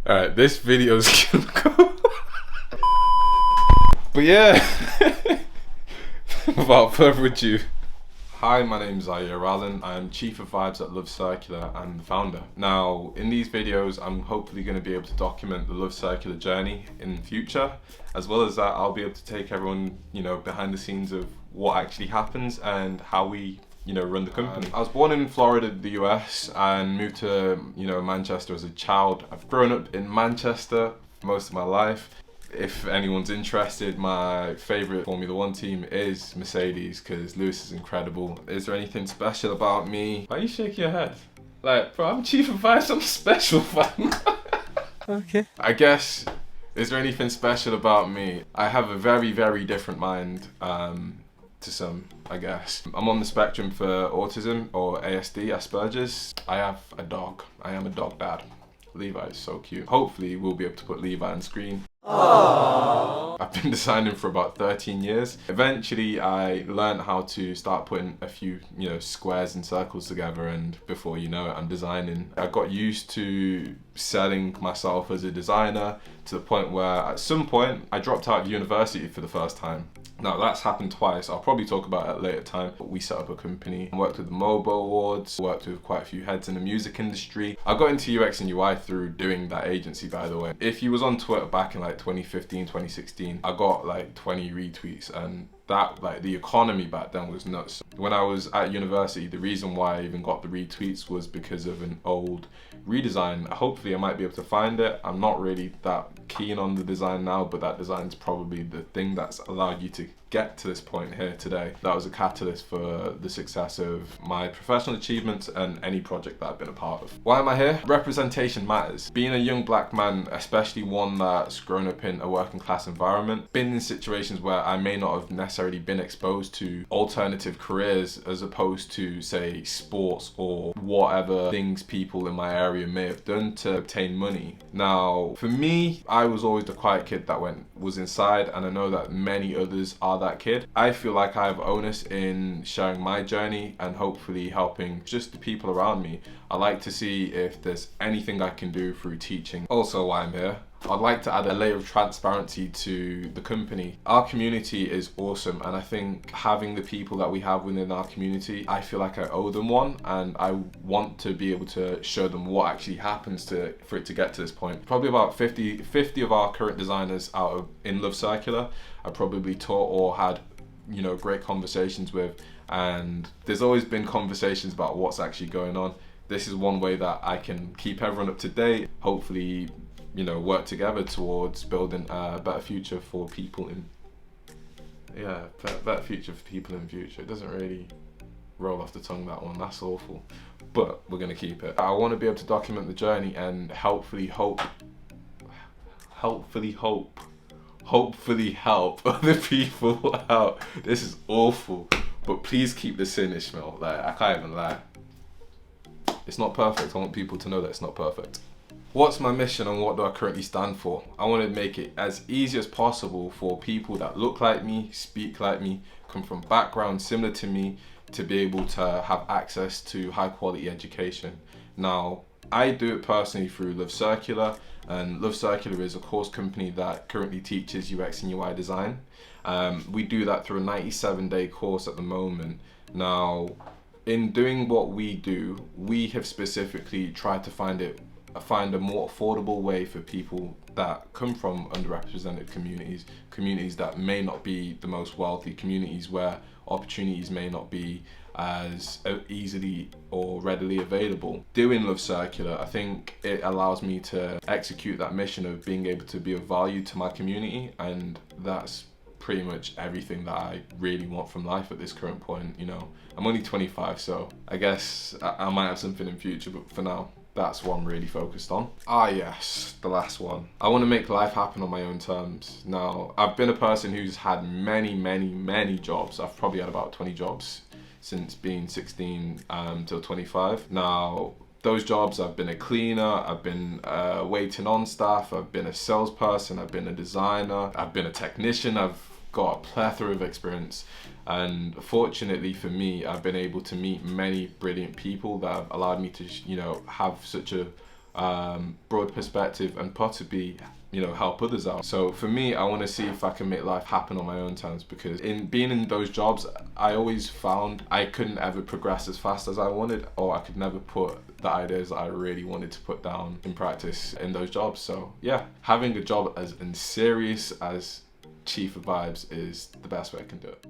Alright, this video's gonna go. But yeah, without further ado. Hi, my name's Ismail Nazir. I'm Chief of Vibes at Love Circular and the founder. Now, in these videos, I'm hopefully going to be able to document the Love Circular journey in the future. As well as that, I'll be able to take everyone, behind the scenes of what actually happens and how we run the company. I was born in Florida, the US, and moved to, Manchester as a child. I've grown up in Manchester for most of my life. If anyone's interested, my favourite Formula 1 team is Mercedes because Lewis is incredible. Is there anything special about me? Why are you shaking your head? Like, bro, I'm Chief of Vice, I'm special, fam. Okay. I guess, is there anything special about me? I have a very, very different mind. To some, I guess. I'm on the spectrum for autism or ASD, Asperger's. I have a dog. I am a dog dad. Levi is so cute. Hopefully we'll be able to put Levi on screen. Aww. I've been designing for about 13 years. Eventually I learned how to start putting a few, squares and circles together, and before you know it, I'm designing. I got used to selling myself as a designer to the point where at some point I dropped out of university for the first time. Now that's happened twice. I'll probably talk about it at a later time. But we set up a company, worked with the MOBO Awards, worked with quite a few heads in the music industry. I got into UX and UI through doing that agency, by the way. If you was on Twitter back in like 2015, 2016, I got like 20 retweets, and that, like, the economy back then was nuts. When I was at university, the reason why I even got the retweets was because of an old redesign. Hopefully I might be able to find it. I'm not really that keen on the design now, but that design's probably the thing that's allowed you to get to this point here today. That was a catalyst for the success of my professional achievements and any project that I've been a part of. Why am I here? Representation matters. Being a young black man, especially one that's grown up in a working class environment, been in situations where I may not have necessarily been exposed to alternative careers as opposed to, say, sports or whatever things people in my area may have done to obtain money. Now, for me, I was always the quiet kid that was inside, and I know that many others are that kid. I feel like I have onus in sharing my journey and hopefully helping just the people around me. I like to see if there's anything I can do through teaching. Also, why I'm here, I'd like to add a layer of transparency to the company. Our community is awesome, and I think having the people that we have within our community, I feel like I owe them one, and I want to be able to show them what actually happens for it to get to this point. Probably about 50 of our current designers in Love Circular I probably taught or had great conversations with, and there's always been conversations about what's actually going on. This is one way that I can keep everyone up to date, hopefully work together towards building a better future for people better future for people in the future. It doesn't really roll off the tongue, that one, that's awful, but we're gonna keep it. I want to be able to document the journey and hopefully help other people out. This is awful, but please keep this in, Ismail. Like, I can't even lie. It's not perfect. I want people to know that it's not perfect. What's my mission and what do I currently stand for? I want to make it as easy as possible for people that look like me, speak like me, come from backgrounds similar to me, to be able to have access to high quality education. Now, I do it personally through Love Circular, and Love Circular is a course company that currently teaches UX and UI design. We do that through a 97-day course at the moment. Now, in doing what we do, we have specifically tried to find a more affordable way for people that come from underrepresented communities that may not be the most wealthy, communities where opportunities may not be as easily or readily available. Doing Love Circular, I think it allows me to execute that mission of being able to be of value to my community, and that's pretty much everything that I really want from life at this current point. I'm only 25, so I guess I might have something in future, but for now, that's what I'm really focused on. Yes, the last one. I want to make life happen on my own terms. Now, I've been a person who's had many jobs. I've probably had about 20 jobs since being 16 till 25. Now, those jobs, I've been a cleaner, I've been waiting on staff, I've been a salesperson, I've been a designer, I've been a technician, I've got a plethora of experience. And fortunately for me, I've been able to meet many brilliant people that have allowed me to, have such a broad perspective and possibly, you know, help others out. So for me, I want to see if I can make life happen on my own terms, because in being in those jobs, I always found I couldn't ever progress as fast as I wanted, or I could never put the ideas that I really wanted to put down in practice in those jobs. So yeah, having a job as serious as Chief of Vibes is the best way I can do it.